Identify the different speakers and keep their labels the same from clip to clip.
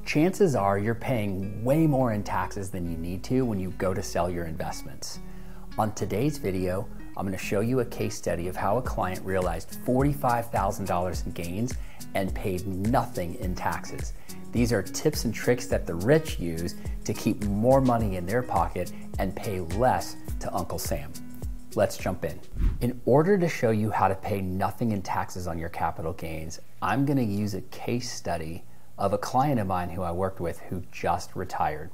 Speaker 1: chances are you're paying way more in taxes than you need to when you go to sell your investments. On today's video, I'm going to show you a case study of how a client realized $45,000 in gains and paid nothing in taxes. These are tips and tricks that the rich use to keep more money in their pocket and pay less to Uncle Sam. Let's jump in. In order to show you how to pay nothing in taxes on your capital gains, I'm going to use a case study of a client of mine who I worked with who just retired.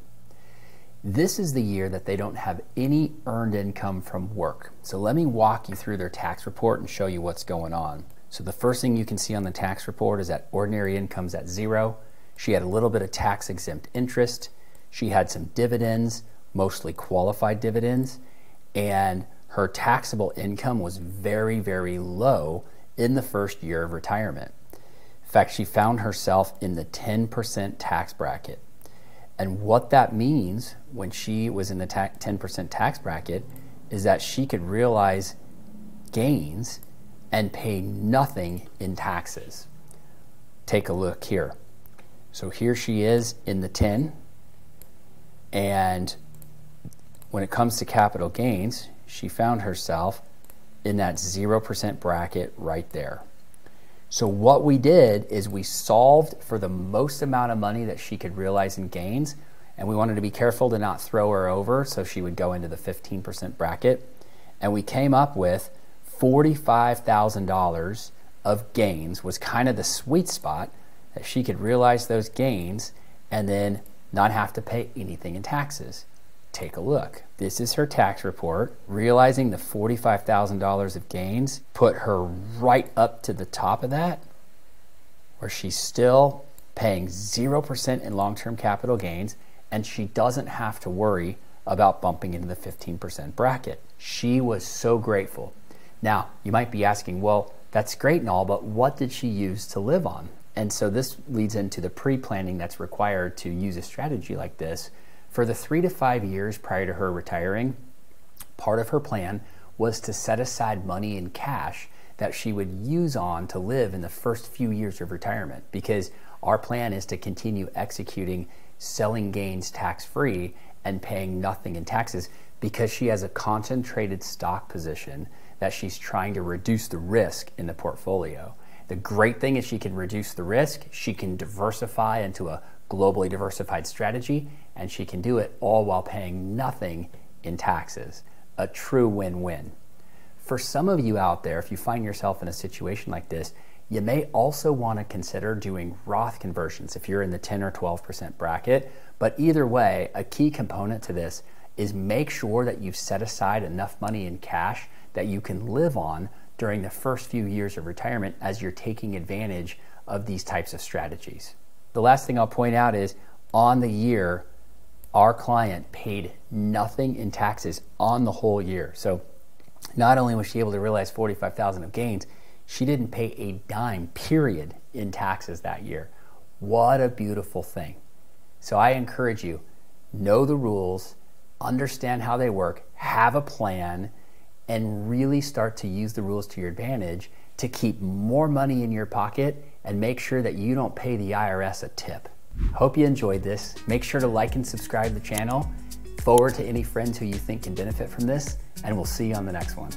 Speaker 1: This is the year that they don't have any earned income from work. So let me walk you through their tax report and show you what's going on. So the first thing you can see on the tax report is that ordinary income's at zero. She had a little bit of tax exempt interest. She had some dividends, mostly qualified dividends, and her taxable income was very, very low in the first year of retirement. In fact, she found herself in the 10% tax bracket. And what that means when she was in the 10% tax bracket is that she could realize gains and pay nothing in taxes. Take a look here. So here she is in the 10, and when it comes to capital gains, she found herself in that 0% bracket right there. So what we did is we solved for the most amount of money that she could realize in gains, and we wanted to be careful to not throw her over so she would go into the 15% bracket. And we came up with $45,000 of gains was kind of the sweet spot that she could realize those gains and then not have to pay anything in taxes. Take a look. This is her tax report. Realizing the $45,000 of gains put her right up to the top of that, where she's still paying 0% in long-term capital gains, and she doesn't have to worry about bumping into the 15% bracket. She was so grateful. Now, you might be asking, well, that's great and all, but what did she use to live on? And so this leads into the pre-planning that's required to use a strategy like this. For the 3 to 5 years prior to her retiring, part of her plan was to set aside money in cash that she would use on to live in the first few years of retirement, because our plan is to continue executing selling gains tax-free and paying nothing in taxes, because she has a concentrated stock position that she's trying to reduce the risk in the portfolio. The great thing is she can reduce the risk, she can diversify into a globally diversified strategy, and she can do it all while paying nothing in taxes. A true win-win. For some of you out there, if you find yourself in a situation like this, you may also want to consider doing Roth conversions if you're in the 10 or 12% bracket. But either way, a key component to this is make sure that you've set aside enough money in cash that you can live on during the first few years of retirement as you're taking advantage of these types of strategies. The last thing I'll point out is on the year, our client paid nothing in taxes on the whole year. So not only was she able to realize $45,000 of gains, she didn't pay a dime, period, in taxes that year. What a beautiful thing. So I encourage you, know the rules, understand how they work, have a plan, and really start to use the rules to your advantage to keep more money in your pocket and make sure that you don't pay the IRS a tip. Hope you enjoyed this. Make sure to like and subscribe to the channel. Forward to any friends who you think can benefit from this, and we'll see you on the next one.